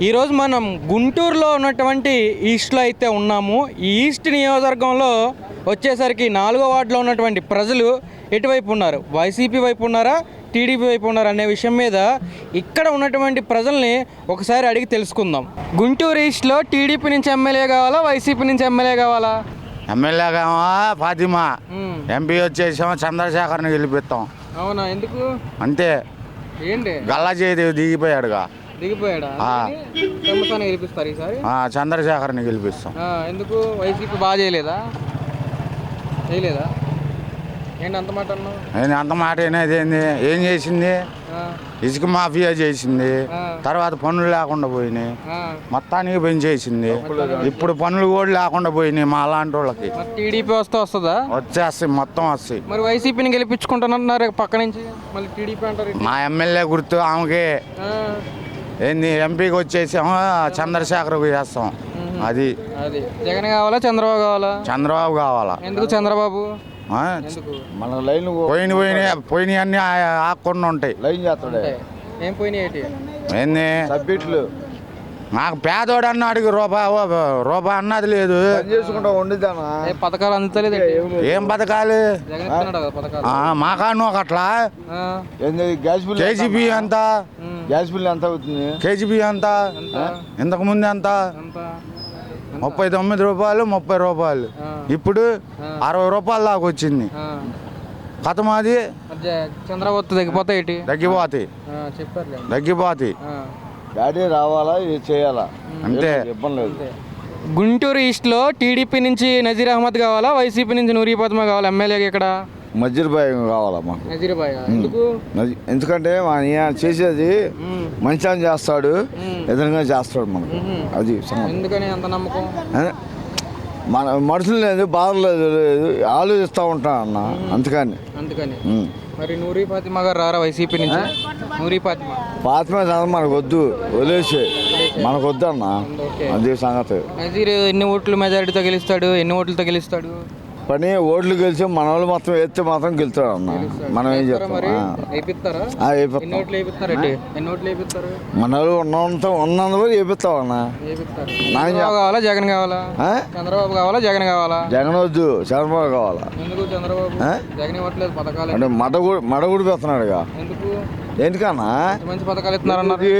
ఈరోజు మనం గుంటూరులో ఉన్నటువంటి ఈస్ట్లో అయితే ఉన్నాము. ఈ ఈస్ట్ నియోజకవర్గంలో వచ్చేసరికి 4వ వార్డులో ఉన్నటువంటి ప్రజలు ఎటువైపు ఉన్నారు, వైసీపీ వైపు ఉన్నారా, టీడీపీ వైపు ఉన్నారా అనే విషయం మీద ఇక్కడ ఉన్నటువంటి ప్రజల్ని ఒకసారి అడిగి తెలుసుకుందాం. గుంటూరు ఈస్ట్లో టీడీపీ నుంచి ఎమ్మెల్యే కావాలా, వైసీపీ నుంచి ఎమ్మెల్యే కావాలా? ఎమ్మెల్యే కావా ఫాతిమా, ఎంపీ వచ్చేసామో చంద్రశేఖర్ని గెలిపిస్తాం. అవునా, ఎందుకు? అంతే. ఏంటి గల్లా జయదేవి దిగిపోయాడుగా, దిగిపోయాడా? గెలిపిస్తారు ఈసారి. చంద్రశేఖర్ని గెలిపిస్తాం. ఎందుకు? వైసీపీ బాగా చేయలేదా? ఏంటి అంత మాట అన్నావు? అంత మాట ఏంది, ఏం చేసింది? ఇసుక మాఫియా చేసింది, తర్వాత పనులు లేకుండా పోయినాయి, మొత్తానికి పెంచేసింది. ఇప్పుడు పనులు కూడా లేకుండా పోయినాయి మా అలాంటి వాళ్ళకి. టీడీపీ వస్తుందా? వచ్చేస్తాయి, మొత్తం వస్తాయి. మరి వైసీపీని గెలిపించుకుంటున్నారు పక్క నుంచి, మళ్ళీ టీడీపీ అంటారు. మా ఎమ్మెల్యే గుర్తు ఆమెకి. ఏంది, ఎంపీకి వచ్చేసాము చంద్రశేఖర్కి చేస్తాం. అది జగన్ కావాలా, చంద్రబాబు కావాలా? చంద్రబాబు కావాలా. ఎందుకు చంద్రబాబు? మన లైన్ పోయినాయి అన్ని ఆకుండా ఉంటాయి. లైన్ చేస్తాడు. ఏం పోయినాయి? ఏంది సబ్జెక్టులు. నాకు పేదోడు అన్నాడు, రూపాయి అన్నది లేదు. చేసుకుంటా వండిద్దామా? పథకాలు అందుతలేదు. ఏం పథకాలు? మా కాను ఒకట్లా. కేజీబీ ఎంత? గ్యాస్ బిల్ ఎంత అవుతుంది? కేజీబీ ఎంత? ఇంతకు ముందు ఎంత? 39 రూపాయలు, 30 రూపాయలు. ఇప్పుడు 60 రూపాయల దాకా వచ్చింది. కథం అది. చంద్రబాబు తగ్గిపోతాయి. డాడీ రావాలా, ఇది చేయాలా, అంతే. ఇబ్బంది లేదు. గుంటూరు ఈస్ట్లో టీడీపీ నుంచి నజీర్ అహ్మద్ కావాలా, వైసీపీ నుంచి నూరి ఫాతిమా కావాలా ఎమ్మెల్యేగా? ఇక్కడ నజీర్బాయ్ కావాలా మాకు. ఎందుకు? ఎందుకంటే చేసేది మంచిగా చేస్తాడు, ఎదురుగా చేస్తాడు మనకు. అది ఎందుకని అంత నమ్మకం? మన మనుషులు లేదు, బాధ లేదు, ఆలోచిస్తూ ఉంటా అన్న. అందుకని మరి నూరి ఫాతిమా గారు రారా వైసీపీ నుంచి? నూరి ఫాతిమా మనకు వద్దు, వదిలేసి మనకు వద్దు అన్న. అదే సంగతి. నజీర్ ఎన్ని ఓట్లు మెజారిటీతో గెలుస్తాడు, ఎన్ని ఓట్లతో గెలుస్తాడు? పని ఓట్లు గెలిచి మన వాళ్ళు మొత్తం వేస్తే మాత్రం గెలుస్తాడు అన్న. మనం ఏం చెప్తాం, మన వాళ్ళు ఉన్నందుకు వేపిస్తాం అన్న. కావాలా జగన్ కావాలా? చంద్రబాబు కావాలా జగన్ కావాలా? జగన్ వద్దు, చంద్రబాబు కావాలా. ఎందుకు చంద్రబాబు? జగన్ ఇవ్వట్లేదు పథకాలు అంటే మడగుడి పెడుతున్నాడుగా. ఎందుకన్నా మంచి పథకాలు ఇస్తున్నారన్నారు.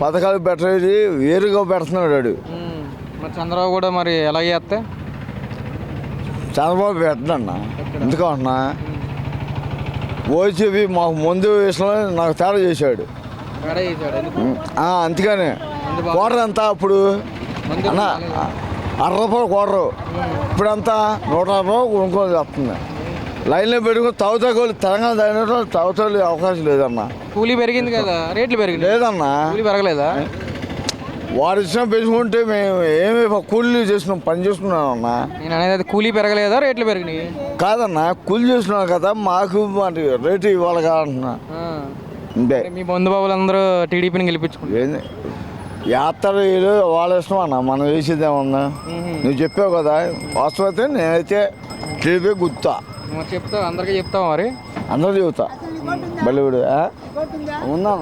పథకాలు పెట్టేది వేరుగా పెడుతున్నాడు వాడు. మరి చంద్రబాబు కూడా మరి ఎలా చేస్తే? చంద్రబాబు పెట్టడన్నా. ఎందుకంటున్నా, ఓసీపీ మాకు ముందు విషయంలో నాకు తేడా చేశాడు. అందుకని క్వార్టర్ ఎంత అప్పుడు అన్న? 60 రూపాయలు క్వార్టరు, ఇప్పుడంతా 140 రూపాయలు కొనుక్కోవాలి వస్తుంది. లైన్లో పెట్టుకుని తాగుతాకోళ్ళు తెలంగాణ తాగుతాలి అవకాశం లేదన్నా. కూలీ పెరిగింది కదా, రేట్లు పెరిగింది లేదన్నా. కూలీ పెరగలేదా? వాడు ఇచ్చిన పెంచుకుంటే మేము ఏమి కూలీ చేస్తున్నాం, పని చేసుకున్నాం అన్నా. నేను అనేది కూలీ పెరగలేదా, రేట్లు పెరిగినాయి? కాదన్నా, కూలీ చేస్తున్నాం కదా, మాకు రేటు ఇవ్వాలి కాదంటున్నా. అంతే. మీ బంధు బాబులు అందరూ టీడీపీని గెలిపించుకుంటారు. యాత్రలు వాళ్ళ ఇష్టం అన్న, మనం వేసేదేమన్నా. నువ్వు చెప్పావు కదా, వాస్తవైతే నేనైతే టీడీపీ గుర్తా చెప్తావు, అందరికీ చెప్తావు. మరి అందరూ చెబుతా. బలివుడు ఉందా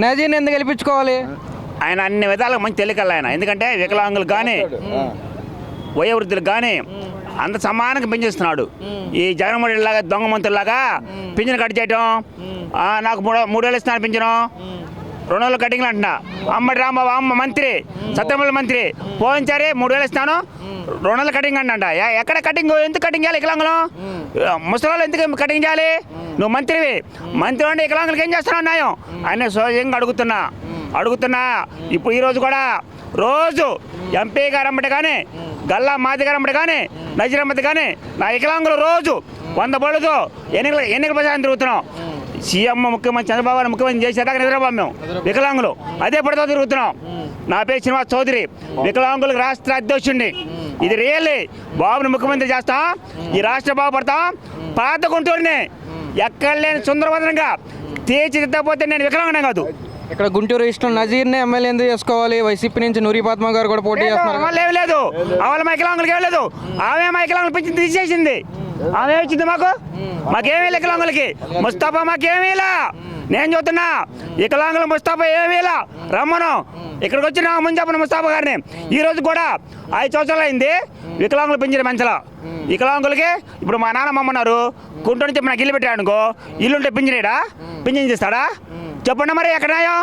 నజీర్ని ఎందుకు గెలిపించుకోవాలి? ఆయన అన్ని విధాలుగా మంచి తెలియకల్లా ఆయన. ఎందుకంటే వికలాంగులకు కానీ వయోవృద్ధులకు కానీ అంత సమానంగా పెంచేస్తున్నాడు. ఈ జగన్మోహన్ లాగా దొంగ మంత్రులాగా పింఛను కట్ చేయటం, నాకు 3 వేలు ఇస్తున్నాను పింఛను, 2 నెలలు కటింగ్లు అంటున్నా. అమ్మడి రాంబాబు అమ్మ మంత్రి, సత్యమల్ల మంత్రి పోయించారే 3 వేలు ఇస్తాను, 2 నెలలు కటింగ్ అంట. ఎక్కడ కటింగ్? ఎందుకు కటింగ్ చేయాలి వికలాంగులు? ముసలి ఎందుకు కటింగ్ చేయాలి? నువ్వు మంత్రివి, మంత్రి అంటే వికలాంగులకి ఏం చేస్తున్నావు న్యాయం? ఆయన సోజంగా అడుగుతున్నా. ఇప్పుడు ఈరోజు కూడా రోజు ఎంపీ గారు అమ్మటి కానీ, గల్లా మాది గారు అమ్మటి కానీ, నజీర్ అమ్మటి కానీ, నా వికలాంగులు రోజు 100 బళ్ళతో ఎన్నికల ప్రచారం తిరుగుతున్నాం. సీఎం ముఖ్యమంత్రి చంద్రబాబు గారు ముఖ్యమంత్రి చేసేదాకా నిద్రబాబు మేము వికలాంగులు అదే పడితో తిరుగుతున్నాం. నా పేరు శ్రీనివాస్ చౌదరి, వికలాంగులకు రాష్ట్ర అధ్యక్షుడిని. ఇది రియల్లీ బాబుని ముఖ్యమంత్రి చేస్తాం, ఈ రాష్ట్ర బాగుపడతాం. పాత గుంటూరుని ఎక్కడ లేని సుందరవదనంగా తీర్చిదిద్దకపోతే నేను వికలాంగనే కాదు. ఇక్కడ గుంటూరు ఇష్టం నజీర్నే ఎమ్మెల్యే ఎందుకు చేసుకోవాలి? వైసీపీ నుంచి నూరి ఫాతిమా గారు కూడా పోటీ చేస్తున్నారు. ఏం లేదు, వాళ్ళ మైకలాంగులకి ఏం లేదు. ఆమె మైకలాంగులు పెంచి తీసేసింది. ఆమె వచ్చింది మాకేమీ వికలాంగులకి. ముస్తఫా మాకేమీ నేను చూస్తున్నా వికలాంగుల ముస్తాఫా ఏమీలా రమ్మను ఇక్కడికి వచ్చి నా ముందు చెప్పిన ముస్తాఫా గారిని ఈ రోజు కూడా 5 సంవత్సరాలు అయింది వికలాంగులు పెంచిన మంచలా వికలాంగులకి ఇప్పుడు మా నాన్న మమ్మన్నారు గుంటూరు నుంచి నాకు ఇల్లు పెట్టాడు అనుకో ఇల్లుంటే పింఛనేడా పింఛన్ చేస్తాడా చెప్పండి మరి ఎక్కడ న్యాయం?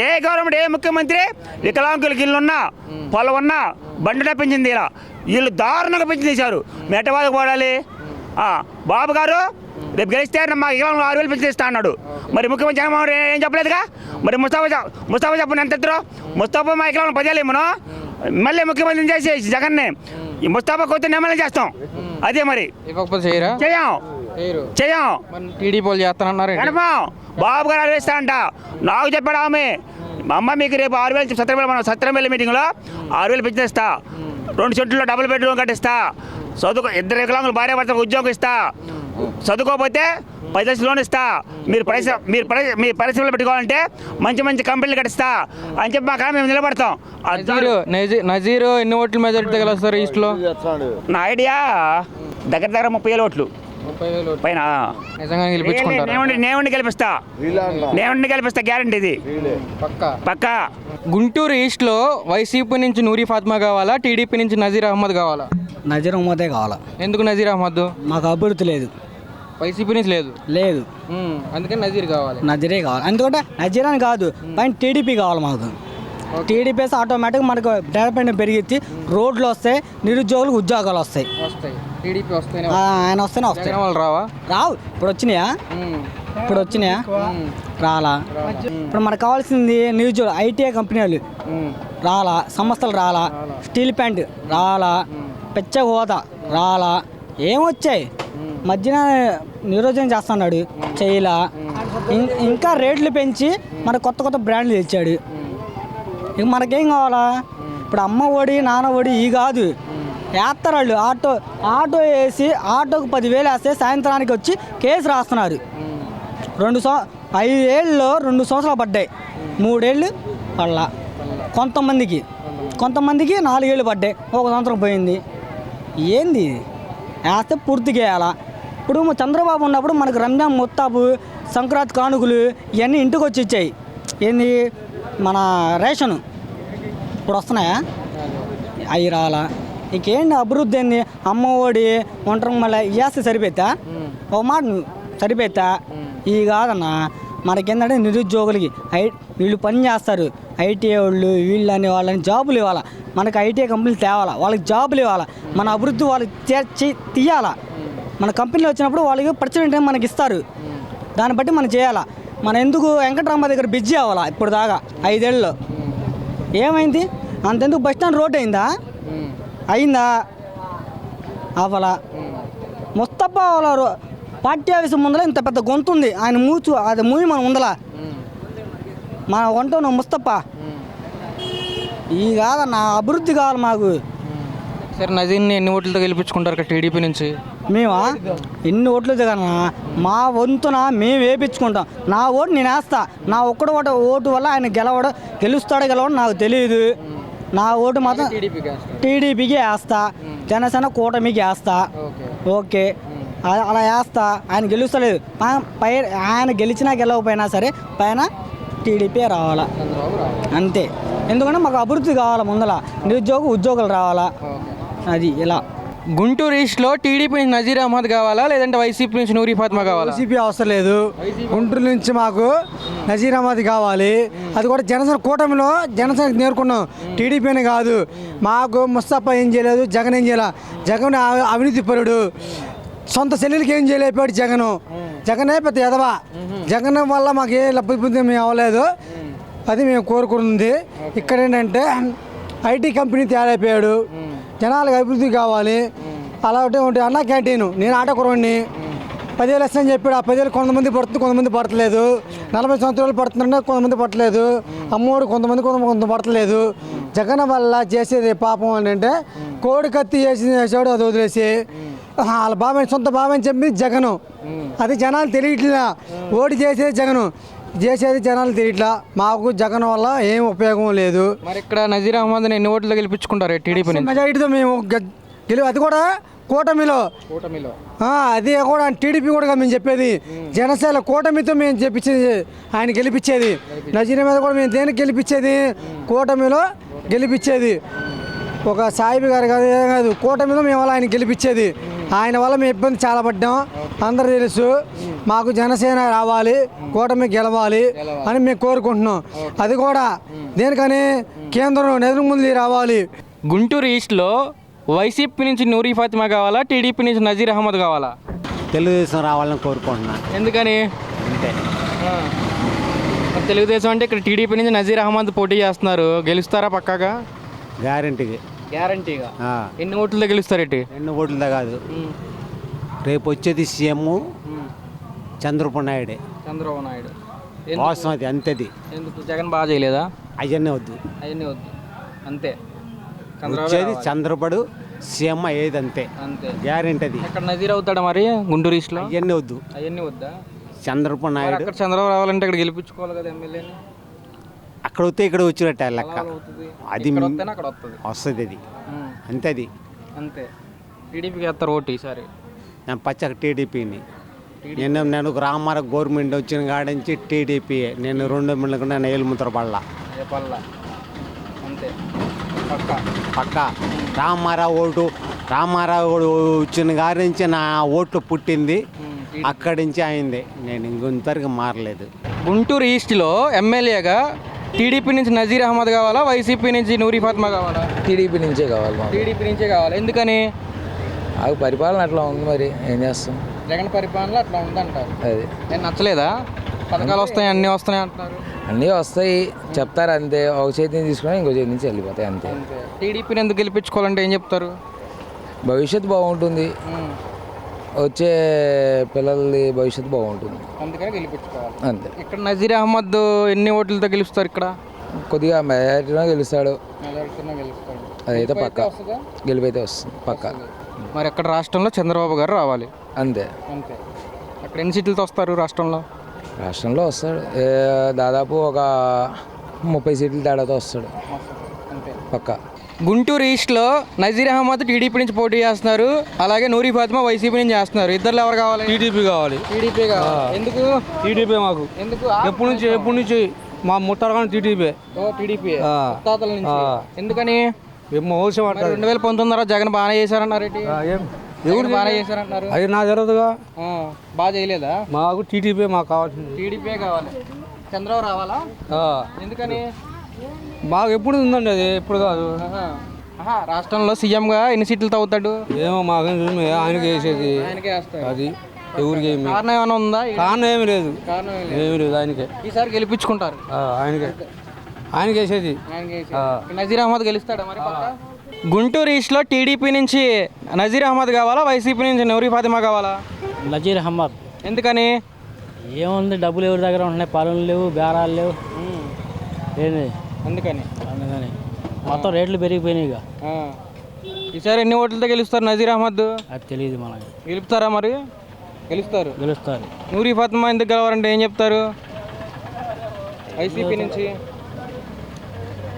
ఏ గవర్నమెంట్ ఏ ముఖ్యమంత్రి వికలాంగులకి ఇల్లున్నా పొలం ఉన్నా బండినే పెంచింది ఇలా వీళ్ళు దారుణంగా పెంచి తీశారు మెట్టవాళ్ళకి పోడాలి బాబు గారు రేపు గెలిస్తే మా వికలాంగులు 6,000 పెంచి ఇస్తా అన్నాడు మరి ముఖ్యమంత్రి జగన్మోహన్ రెడ్డి ఏం చెప్పలేదుగా మరి ముస్తాఫా చెప్పండి ఎంత ఎత్తురో ముస్తాఫా మా వికలాంగులు 10,000 ఇమ్మను మళ్ళీ ముఖ్యమంత్రిని చేసి జగన్ని ఈ ముస్తాఫా కొత్త ఎమ్మెల్యే చేస్తాం అదే మరి ఇవ్వకపోతే చేయరా? చేయం టీడీపీ వాళ్ళు చేస్తానన్నారు. కన్ఫామ్ బాబు గారు అడిగిస్తా అంట నాకు చెప్పాడు ఆమె మా అమ్మ మీకు రేపు 6,000 సత్రంపల్లి మీటింగ్లో 6,000 పెంచేస్తా 2 సెంట్లో డబుల్ బెడ్రూమ్ కట్టిస్తా చదువుకో 2 వికలాంగులు భార్య భర్తకు ఉద్యోగం ఇస్తా చదువుకోకపోతే 10 లక్షలు లోన్ ఇస్తా మీ పరిశ్రమలు పెట్టుకోవాలంటే మంచి కంపెనీలు కట్టిస్తా అని చెప్పి మా కాలం మేము నిలబడతాం. నజీరు ఎన్ని ఓట్ల మెజారిటీ గెలుస్తారు ఈస్ట్లో? నా ఐడియా దగ్గర 30,000 ఓట్లు పైన నిజంగా గెలిపించుకుంటారు. నేవుడిని గెలిపిస్తా గ్యారంటీ ఇది పక్కా. గుంటూరు ఈస్ట్లో వైసీపీ నుంచి నూరి ఫాతిమా కావాలా, టీడీపీ నుంచి నజీర్ అహ్మద్ కావాలా? నజీర్ అహ్మదే కావాలా. ఎందుకు నజీర్ అహ్మద్? మాకు అభివృద్ధి లేదు, వైసీపీ నుంచి లేదు, అందుకని నజీర్ కావాలి. నజీరే కావాలి. ఎందుకంటే నజీర్ అని కాదు పైన టీడీపీ కావాలి మాకు. టీడీపీ ఆటోమేటిక్ మనకు డెవలప్మెంట్ పెరిగితే రోడ్లు వస్తాయి, నిరుద్యోగులకు ఉద్యోగాలు వస్తాయి. టీడీపీ వస్తేనే ఆయన వస్తేనే వస్తాయి. రావు ఇప్పుడు వచ్చినాయా రాలా. ఇప్పుడు మనకు కావాల్సింది నిరుద్యోగులు, ఐటీఐ కంపెనీలు రాలా, సంస్థలు రాలా, స్టీల్ ప్లాంట్ రాలా, పెచ్చ హోదా రాలా, ఏమొచ్చాయి మధ్యన నిరోధం చేస్తున్నాడు చేయలా. ఇంకా రేట్లు పెంచి మన కొత్త బ్రాండ్లు తెచ్చాడు. ఇక మనకేం కావాలా? ఇప్పుడు అమ్మ ఒడి నాన్న ఒడి ఈ కాదు వేస్తారు వాళ్ళు. ఆటో వేసి ఆటోకు 10,000 వేస్తే సాయంత్రానికి వచ్చి కేసు రాస్తున్నారు. 5 ఏళ్ళలో 2 సంవత్సరాలు పడ్డాయి, 3 ఏళ్ళు పడలా. కొంతమందికి 4 ఏళ్ళు పడ్డాయి, 1 సంవత్సరం పోయింది. ఏంది వేస్తే పూర్తిగా వేయాలా. ఇప్పుడు చంద్రబాబు ఉన్నప్పుడు మనకు రంజాన్ ముత్తాబు సంక్రాంతి కానుకలు ఇవన్నీ ఇంటికి వచ్చి ఇచ్చాయి. ఏంది మన రేషను ఇప్పుడు వస్తున్నాయా? అవి రాలా. ఇంకేంటి అభివృద్ధి ఏంది? అమ్మ ఒడి ఒంటరి మళ్ళీ వేస్తే సరిపోతా? ఒక మాట సరిపోతా? ఇవి కాదన్నా. మనకేంటంటే నిరుద్యోగులకి వీళ్ళు పని చేస్తారు, ఐటీఐ వాళ్ళు వీళ్ళు అని వాళ్ళని జాబులు ఇవ్వాలా. మనకు ఐటీఐ కంపెనీలు తేవాలా, వాళ్ళకి జాబులు ఇవ్వాలా, మన అభివృద్ధి వాళ్ళకి తీయాలా. మన కంపెనీలు వచ్చినప్పుడు వాళ్ళకి పర్సెంట్ మనకి ఇస్తారు, దాన్ని బట్టి మనం చేయాలా. మనం ఎందుకు వెంకటరామ దగ్గర బిజీ అవ్వాలా? ఇప్పుడు దాకా 5 ఏళ్ళలో ఏమైంది? అంతెందుకు బస్ స్టాండ్ రోడ్ అయిందా? అవ్వాలా. ముస్తఫా వాళ్ళ పార్టీ ఆఫీసు ముందర ఇంత పెద్ద గొంతు ఉంది, ఆయన అది మూవి మనం ఉందలా మన వంట ముస్తఫా. ఈ కాదన్న అభివృద్ధి కావాలి మాకు. సరే నజీర్ని ఎన్ని ఓట్లతో గెలిపించుకుంటారు టీడీపీ నుంచి? మేమా ఎన్ని ఓట్లు కన్నా మా వంతున మేము వేయించుకుంటాం. నా ఓటు నేను వేస్తా. నా ఒక్కడు ఓటు వల్ల ఆయన గెలుస్తాడో గెలవడం నాకు తెలియదు. నా ఓటు మాత్రం టీడీపీకి వేస్తా, జనసేన కూటమికి వేస్తా. ఓకే అలా వేస్తా. ఆయన గెలుస్తలేదు, ఆయన గెలిచినా గెలవకపోయినా సరే పైన టీడీపీ రావాలా అంతే. ఎందుకంటే మాకు అభివృద్ధి కావాలా, ముందల ఉద్యోగాలు రావాలా. అది ఇలా. గుంటూరు ఈస్ట్లో టీడీపీ నుంచి నజీర్ అహ్మద్ కావాలా, లేదంటే వైసీపీ నుంచి నూరి ఫాతిమా కావాలా? వైసీపీ అవసరం లేదు, గుంటూరు నుంచి మాకు నజీర్ అహ్మద్ కావాలి. అది కూడా జనసేన కూటమిలో జనసేనకి నేర్కొన్నాం, టీడీపీని కాదు. మాకు ముస్తఫా ఏం చేయలేదు, జగన్ ఏం చేయలే. జగన్ అవినీతి పరుడు, సొంత చెల్లెలకి ఏం చేయలేపాడు జగనే పెద్ద ఎదవా. జగన్ వల్ల మాకు ఏ లబ్ధి మేము అవ్వలేదు, అది మేము కోరుకుంది. ఇక్కడ ఏంటంటే ఐటీ కంపెనీ తయారైపోయాడు, జనాలకు అభివృద్ధి కావాలి. అలా ఒకటి అన్న క్యాంటీన్, నేను ఆటో కురవాడిని, 10,000 వస్తాయని చెప్పాడు. ఆ 10,000 కొంతమంది పడుతుంది, కొంతమంది పడతలేదు. 40 సంవత్సరాలు పడుతుందంటే కొంతమంది పట్టలేదు. అమ్మోడు కొంత పడతలేదు. జగన్ వల్ల చేసేది పాపం ఏంటంటే కోడి కత్తి చేసాడు, అది వదిలేసి వాళ్ళ బాబాయ్ సొంత బాబాయ్ చెప్పి జగను. అది జనాలు తెలియట్లా. ఓటు చేసేది జగను, చేసేది జనాలు తెలియట్లా. మాకు జగన్ వల్ల ఏం ఉపయోగం లేదు. మరి ఇక్కడ నజీర్ అహ్మద్ ఎన్ని ఓట్లు గెలిపించుకుంటారు టీడీపీ నుంచి? మెజారిటీతో మేము అది కూడా కూటమిలో కూటమిలో అది కూడా టీడీపీ కూడా మేము చెప్పేది జనసేన కూటమితో మేము చెప్పించేది ఆయన గెలిపించేది నజీర్ మీద కూడా మేము దేనికి గెలిపించేది కూటమిలో గెలిపించేది ఒక సాయిబు గారు కాదు ఏం కాదు కూటమిలో మేము వల్ల ఆయన గెలిపించేది ఆయన వల్ల మేము ఇబ్బంది చాలా పడ్డాం అందరూ తెలుసు మాకు జనసేన రావాలి కూటమి గెలవాలి అని మేము కోరుకుంటున్నాం అది కూడా దేనికని కేంద్రం నరేంద్ర మోదీ రావాలి. గుంటూరు ఈస్ట్లో వైసీపీ నుంచి నూరి ఫాతిమా కావాలా, టీడీపీ నుంచి నజీర్ అహ్మద్ కావాలా? తెలుగుదేశం రావాలని కోరుకుంటున్నాను. ఎందుకని? అంతే. తెలుగుదేశం అంటే ఇక్కడ టీడీపీ నుంచి నజీర్ అహ్మద్ పోటీ చేస్తున్నారు, గెలుస్తారా పక్కాగా? గ్యారంటీగా. ఎన్ని ఓట్లతో గెలుస్తారు? ఎన్ని ఓట్లతో కాదు, రేపు వచ్చేది సీఎం చంద్రబాబు నాయుడు. వాస్తవం అది అంతేది. ఎందుకు జగన్ బాగా చేయలేదా? అవన్నీ వద్దు అంతే. వచ్చేది చంద్రబాబు సీఎం అయ్యేది అంతే గ్యారెంటీ. అది ఇక్కడ నజీర్ అవుతాడా మరి గుంటూరు ఈస్ట్లో? అవన్నీ వద్దు. అవన్నీ వద్దా? చంద్రబాబు నాయుడు అక్కడ చంద్రబాబు రావాలంటే ఇక్కడ గెలిపించుకోవాలి కదా ఎమ్మెల్యేని. అక్కడ వస్తే ఇక్కడ వచ్చినట్టు లెక్క. అది అక్కడ వస్తుంది. అది అంతే. అది అంతే. టీడీపీకి వేస్తారు ఓటు ఈసారి? నేను పచ్చక టీడీపీని. నేను రామార గవర్నమెంట్ వచ్చిన కాడ నుంచి టీడీపీ. నేను 2 మిల్లకుండా నేను ఏలుముద్ర పడలా. అంతే పక్క రామారావు వచ్చిన కాడి నుంచి నా ఓట్లు పుట్టింది అక్కడి నుంచి అయింది. నేను ఇంకొంతవరకు మారలేదు. గుంటూరు ఈస్ట్లో ఎమ్మెల్యేగా టీడీపీ నుంచి నజీర్ అహ్మద్ కావాలా, వైసీపీ నుంచి నూరి ఫాతిమా కావాలా? టీడీపీ నుంచే కావాలి మాకు. టీడీపీ నుంచే కావాలి. ఎందుకని? ఆ పరిపాలన అట్లా ఉంది, మరి ఏం చేస్తాం. జగన్ పరిపాలన అట్లా ఉందంటారు. అది నేను నచ్చలేదా? పథకాలు వస్తాయి, అన్నీ వస్తున్నాయి అంటున్నారు. అన్నీ వస్తాయి చెప్తారు అంతే. ఒక చేతి నుంచి తీసుకుని ఇంకో చేతి నుంచి వెళ్ళిపోతాయి అంతే. టీడీపీని ఎందుకు గెలిపించుకోవాలంటే ఏం చెప్తారు? భవిష్యత్తు బాగుంటుంది, వచ్చే పిల్లలది భవిష్యత్తు బాగుంటుంది, అందుకని గెలిపించుకోవాలి అంతే. ఇక్కడ నజీర్ అహ్మద్ ఎన్ని ఓట్లతో గెలుస్తారు? ఇక్కడ కొద్దిగా మెజారిటీలో గెలుస్తాడు, గెలుస్తాడు. అదైతే పక్క గెలిపైతే వస్తుంది పక్క. మరి అక్కడ రాష్ట్రంలో చంద్రబాబు గారు రావాలి అంతే. అక్కడ ఎన్ని సీట్లతో వస్తారు రాష్ట్రంలో? వస్తాడు దాదాపు ఒక 30 సీట్ల తేడాతో వస్తాడు పక్క. గుంటూరు ఈస్ట్లో నజీర్ అహ్మద్ టీడీపీ నుంచి పోటీ చేస్తున్నారు, అలాగే నూరి ఫాతిమా వైసీపీ నుంచి చేస్తున్నారు. ఇద్దరు ఎవరు కావాలి? టీడీపీ కావాలి. టీడీపీ కావాలి. ఎందుకు? టీడీపీ మాకు ఎందుకు? ఎప్పటి నుంచి మా ముత్తరగానే టీడీపీ. టీడీపీ తాతల నుంచి. ఎందుకని? 2019 జగన్ బాగానే చేశారన్నారు. ఎవరు బాగానే చేశారంటున్నారు? అది నా జరగదుగా. బాగా చేయలేదా? మాకు టీడీపీ మాకు కావాల్సింది. టీడీపీ కావాలి. చంద్రబాబు రావాలా? ఎందుకని? మాకు ఎప్పుడు ఉందండి, అది ఎప్పుడు కాదు. రాష్ట్రంలో సీఎంగా ఎన్ని సీట్లతో అవుతాడు? ఏమో మాకు ఆయనకి వేసేది. అది ఎవరికి కారణం ఏమైనా ఉందా? కారణం ఏమి లేదు, ఏమి లేదు. ఆయనకే ఈసారి గెలిపించుకుంటారు. ఆయనకి వేసేది. నజీర్ అహ్మద్ గెలుస్తాడా మరి? గుంటూరు ఈస్ట్లో టీడీపీ నుంచి నజీర్ అహ్మద్ కావాలా, వైసీపీ నుంచి నూరి ఫాతిమా కావాలా? నజీర్ అహ్మద్. ఎందుకని? ఏముంది, డబ్బులు ఎవరి దగ్గర ఉంటున్నాయి, పాలన లేవు, బేరాలు లేవు, ఏంది అందుకని మొత్తం రేట్లు పెరిగిపోయినాయి. ఇక ఈసారి ఎన్ని ఓట్లతో గెలుస్తారు నజీర్ అహ్మద్? అది తెలియదు మనకి. గెలుపుతారా మరి? గెలుస్తారు. నూరి ఫాతిమా ఎందుకు గెలవాలంటే ఏం చెప్తారు? వైసీపీ నుంచి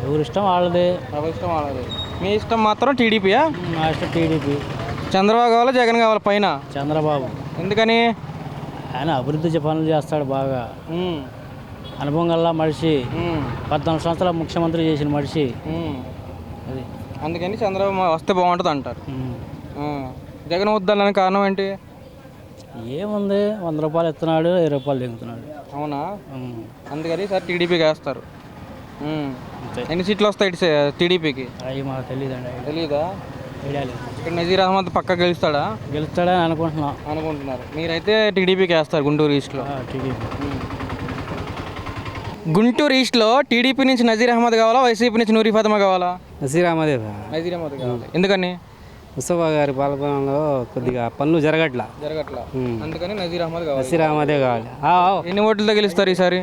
ఎవరి ఇష్టం వాళ్ళది. ఇష్టం వాళ్ళది. మీ ఇష్టం మాత్రం టీడీపీయా? మా ఇష్టం టీడీపీ. చంద్రబాబు కావాలా, జగన్ కావాలా? పైన చంద్రబాబు. ఎందుకని? ఆయన అభివృద్ధి పనులు చేస్తాడు బాగా, అనుభవం గల మనిషి, 14 సంవత్సరాల ముఖ్యమంత్రి చేసిన మనిషి. అది అందుకని చంద్రబాబు వస్తే బాగుంటుంది అంటారు. జగన్ వద్దాలని కారణం ఏంటి? ఏముంది, 100 రూపాయలు ఇస్తున్నాడు, 20 రూపాయలు దిగుతున్నాడు. అవునా? అందుకని సార్ టీడీపీకి వేస్తారు. ఎన్ని సీట్లు వస్తాయి టీడీపీకి? అవి మాకు తెలియదండి. తెలీదా? ఐడియా లేదు. ఇక్కడ నజీర్ అహ్మద్ పక్క గెలుస్తాడని అనుకుంటున్నారు. మీరైతే టీడీపీకి వేస్తారు గుంటూరు ఈస్ట్లో? టీడీపీ. గుంటూరు ఈస్ట్లో టీడీపీ నుంచి నజీర్ అహ్మద్ కావాలా, వైసీపీ నుంచి నూరి ఫాతిమా కావాలా? నజీర్ అహ్మదే. నజీర్ అహ్మద్ కావాలి. ఎందుకని? ముస్తఫా గారి పాలనలో కొద్దిగా పనులు జరగట్లా. అందుకని నజీర్ అహ్మద్ కావాలి. నజీర్ అహ్మదే కావాలి. ఎన్ని ఓట్లతో గెలుస్తారు ఈసారి?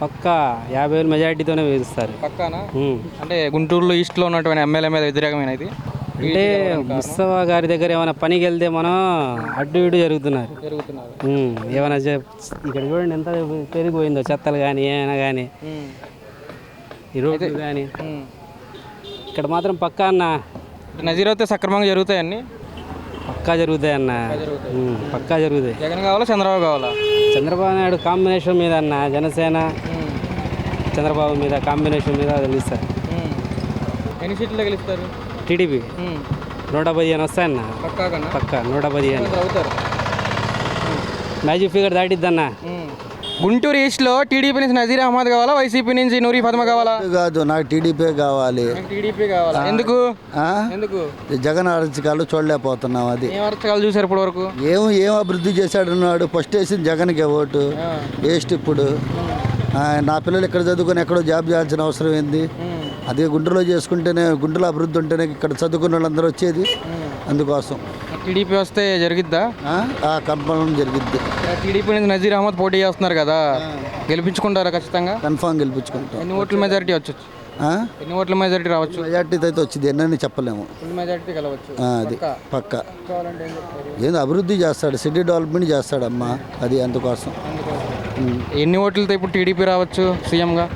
పక్క 50,000 మెజారిటీతోనే గెలుస్తారు. పక్కానా? అంటే గుంటూరులో ఈస్ట్లో ఉన్నటువంటి ఎమ్మెల్యే మీద వ్యతిరేకమైన ఇది అంటే ముస్తఫా గారి దగ్గర ఏమైనా పనికి వెళ్తే మనం అడ్డు ఇటు జరుగుతున్నారు. ఏమైనా ఇక్కడ చూడండి ఎంత పెరిగిపోయిందో, చెత్తలు కానీ ఏమైనా కానీ, ఈ రోడ్లు కానీ. ఇక్కడ మాత్రం పక్కా అన్న నజీర్ అయితే సక్రమంగా జరుగుతాయన్నీ. పక్కా జరుగుతాయి అన్న. పక్కా జరుగుతాయి. జగన్ కావాలా చంద్రబాబు కావాలా? చంద్రబాబు నాయుడు కాంబినేషన్ మీద అన్న, జనసేన చంద్రబాబు మీద కాంబినేషన్ మీద గెలుస్తారు. ఎన్ని సీట్లు గెలుస్తారు? టీడీపీ 115 వస్తాయన్న. పక్కా కన్నా పక్కా 115 అవుతారు. Magic figure దాటిద్దన్న. గుంటూరు ఈస్ట్లో టీడీపీ నుంచి నజీర్ అహ్మద్ కావాలా, వైసీపీ నుంచి నూరి ఫాతిమా కావాలా? కాదు, నాకు టీడీపీ కావాలి. టీడీపీ కావాలా? ఎందుకు? ఆ? ఎందుకు? జగన్ అరచకాలు చూడలేకపోతున్నాం. అది ఏం అర్థకాలు చూసారు ఇప్పటి వరకు? ఏం అభివృద్ధి చేశాడున్నాడు. ఫస్ట్ వేసింది జగన్కే ఓటు, వేస్ట్. ఇప్పుడు నా పిల్లలు ఇక్కడ చదువుకొని ఎక్కడో జాబ్ చేయాల్సిన అవసరం ఏంది? అదే గుంటూరులో చేసుకుంటేనే, గుంటూరులో అభివృద్ధి ఉంటేనే ఇక్కడ చదువుకున్న వాళ్ళందరూ వచ్చేది. అందుకోసం టీడీపీ వస్తే జరిగిద్దా? కన్ఫర్మ్ జరిగిద్ది. టీడీపీ నుంచి నజీర్ అహ్మద్ పోటీ చేస్తున్నారు కదా, గెలిపించుకుంటారా ఖచ్చితంగా? కన్ఫామ్ గెలిపించుకుంటాం. ఎన్ని ఓట్ల మెజారిటీ వచ్చు? ఎన్ని ఓట్ల మెజారిటీ రావచ్చు? మెజార్టీతో అయితే వచ్చింది, ఎన్నని చెప్పలేము. ఫుల్ మెజారిటీ గెలవచ్చు. అది పక్క. ఏంది అభివృద్ధి చేస్తాడు, సిటీ డెవలప్మెంట్ చేస్తాడమ్మా. అది అందుకోసం. ఎన్ని ఓట్లతో ఇప్పుడు టీడీపీ రావచ్చు సీఎంగా?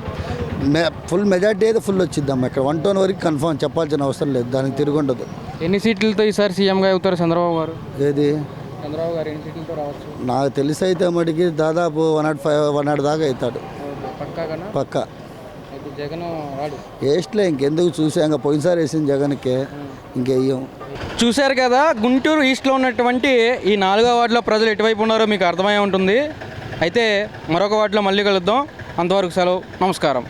ఫుల్ మెజార్టీ అయితే ఫుల్ వచ్చిందమ్మా. ఇక్కడ 1 వరకు కన్ఫామ్ చెప్పాల్సిన అవసరం లేదు, దానికి తిరుగుండదు. ఎన్ని సీట్లతో ఈసారి సీఎంగా అవుతారు చంద్రబాబు గారు? ఏది చంద్రబాబు గారు ఎన్ని సీట్లతో రావచ్చు? నాకు తెలిసి అయితే మటుకి దాదాపు 105, 100 దాకా అవుతాడు పక్క. జగన్ రాడు. వేస్ట్లే, ఇంకెందుకు చూసాక పోయినసారి వేసింది జగన్కే, ఇంకేయం. చూశారు కదా, గుంటూరు ఈస్ట్లో ఉన్నటువంటి ఈ 4వ వార్డులో ప్రజలు ఎటువైపు ఉన్నారో మీకు అర్థమై ఉంటుంది. అయితే మరొక వార్డులో మళ్ళీ కలుద్దాం. అంతవరకు సెలవు, నమస్కారం.